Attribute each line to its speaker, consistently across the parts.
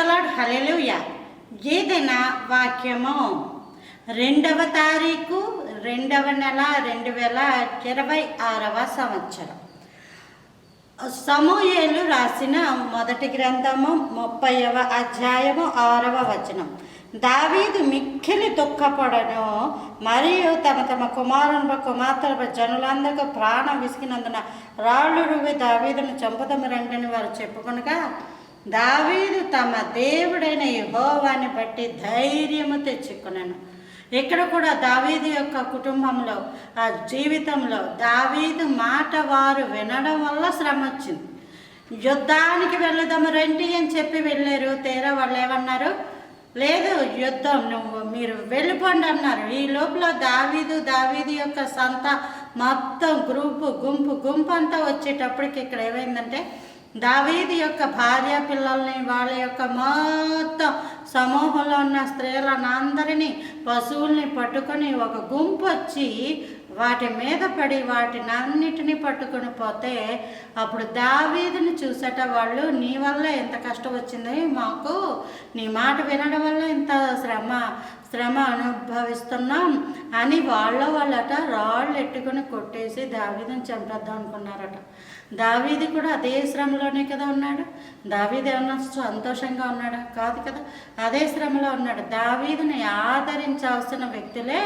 Speaker 1: The lord, హల్లెలూయా. ఏదైనా వాక్యము 2వ తారీఖు 2వ నెల 2026వ సంవత్సరం. సమూయేలు రాసిన మొదటి గ్రంథము 30వ అధ్యాయము 6వ వచనం. దావీదు మిక్కిలి దుఃఖపడను మరియు తమ కుమార్తెల జనులందరికీ ప్రాణం విసిగినందున రాళ్ళు రువి దావీదును చంపుదము రండని వారు చెప్పుకొనగా, దావీదు తమ దేవుడైన యెహోవాని బట్టి ధైర్యము తెచ్చుకొనెను. ఇక్కడ కూడా దావీదు యొక్క కుటుంబంలో, ఆ జీవితంలో దావీదు మాట వారు వినడం వల్ల శ్రమ వచ్చింది. యుద్ధానికి వెళదాము రండి అని చెప్పి వెళ్ళారు. తీరా వాళ్ళు ఏమన్నారు, లేదు యుద్ధం మీరు వెళ్ళిపోండి అన్నారు. ఈ లోపల దావీదు యొక్క సంత మొత్తం గుంపు అంతా వచ్చేటప్పటికి ఇక్కడ ఏమైందంటే, దావీదు యొక్క భార్య పిల్లల్ని, వాళ్ళ యొక్క మొత్తం సమూహంలో ఉన్న స్త్రీలను అందరినీ, పశువుల్ని పట్టుకొని ఒక గుంపు వచ్చి వాటి మీద పడి వాటిని అన్నిటినీ పట్టుకొని పోతే, అప్పుడు దావీదుని చూసట వాళ్ళు, నీ వల్ల ఎంత కష్టం వచ్చింది మాకు, నీ మాట వినడం వల్ల ఇంత శ్రమ అనుభవిస్తున్నాం అని వాళ్ళట రాళ్ళు ఎట్టుకొని కొట్టేసి దావీదుని చంపేద్దాం అనుకున్నారట. దావీదు కూడా అదే శ్రమలోనే కదా ఉన్నాడు. దావీదు ఏమన్నా సంతోషంగా ఉన్నాడా? కాదు కదా, అదే శ్రమలో ఉన్నాడు. దావీదుని ఆదరించాల్సిన వ్యక్తులే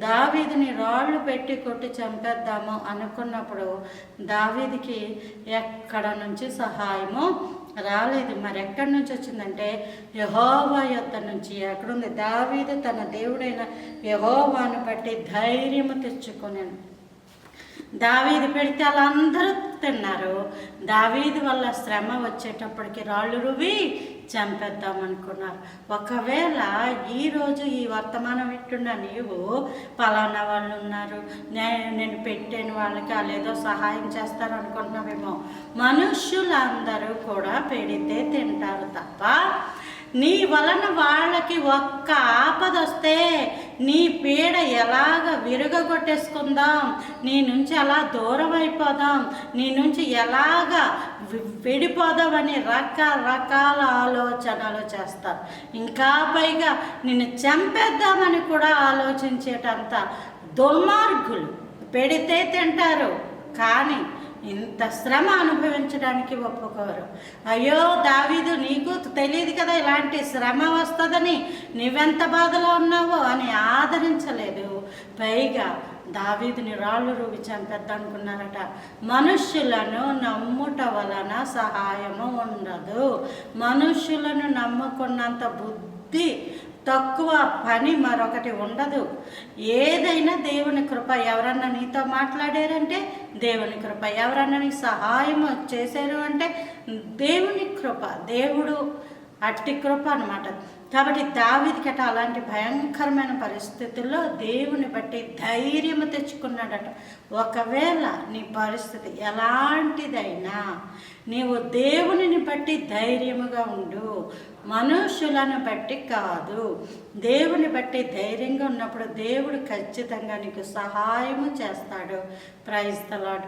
Speaker 1: దావీదుని రాళ్ళు పెట్టి కొట్టి చంపేద్దాము అనుకున్నప్పుడు దావీదుకి ఎక్కడ నుంచి సహాయము రాలేదు. మరి ఎక్కడి నుంచి వచ్చిందంటే, యెహోవా యొద్ద నుంచి. ఎక్కడుంది? దావీదు తన దేవుడైన యెహోవాను బట్టి ధైర్యము తెచ్చుకొనెను. దావీదు పెడితే వాళ్ళందరూ తిన్నారు. దావీదు వల్ల శ్రమ వచ్చేటప్పటికి రాళ్ళు రువి చంపేద్దామనుకున్నారు. ఒకవేళ ఈరోజు ఈ వర్తమానం వింటున్న నీవు, పలానా వాళ్ళు ఉన్నారు, నేను పెట్టాను వాళ్ళకి, వాళ్ళు ఏదో సహాయం చేస్తారు అనుకుంటున్నావేమో. మనుష్యులందరూ కూడా పెడితే తింటారు తప్ప, నీ వలన వాళ్ళకి ఒక్క ఆపద వస్తే నీ పీడ ఎలాగ విరగొట్టేసుకుందాం, నీ నుంచి ఎలా దూరం అయిపోదాం, నీ నుంచి ఎలాగ విడిపోదామని రకరకాల ఆలోచనలు చేస్తారు. ఇంకా పైగా నిన్ను చంపేద్దామని కూడా ఆలోచించేటంత దుర్మార్గులు. పెడితే తింటారు కానీ ఇంత శ్రమ అనుభవించడానికి ఒప్పుకోరు. అయ్యో దావీదు, నీకు తెలియదు కదా ఇలాంటి శ్రమ వస్తుందని, నువ్వెంత బాధలో ఉన్నావో అని ఆదరించలేదు. పైగా దావీదుని రాళ్ళు రువి చంపేద్దనుకున్నారట. మనుష్యులను నమ్ముట వలన సహాయము ఉండదు. మనుష్యులను నమ్ముకున్నంత బుద్ధి తక్కువ పని మరొకటి ఉండదు. ఏదైనా దేవుని కృప. ఎవరన్నా నీతో మాట్లాడారంటే దేవుని కృప, ఎవరన్నా నీకు సహాయం చేశారు అంటే దేవుని కృప, దేవుడు అట్టి కృప అన్నమాట. కాబట్టి దావీదుకట అలాంటి భయంకరమైన పరిస్థితుల్లో దేవుని బట్టి ధైర్యము తెచ్చుకున్నాడట. ఒకవేళ నీ పరిస్థితి ఎలాంటిదైనా నీవు దేవునిని బట్టి ధైర్యముగా ఉండు, మనుషులను బట్టి కాదు. దేవుని బట్టి ధైర్యంగా ఉన్నప్పుడు దేవుడు ఖచ్చితంగా నీకు సహాయము చేస్తాడు. Praise the lord.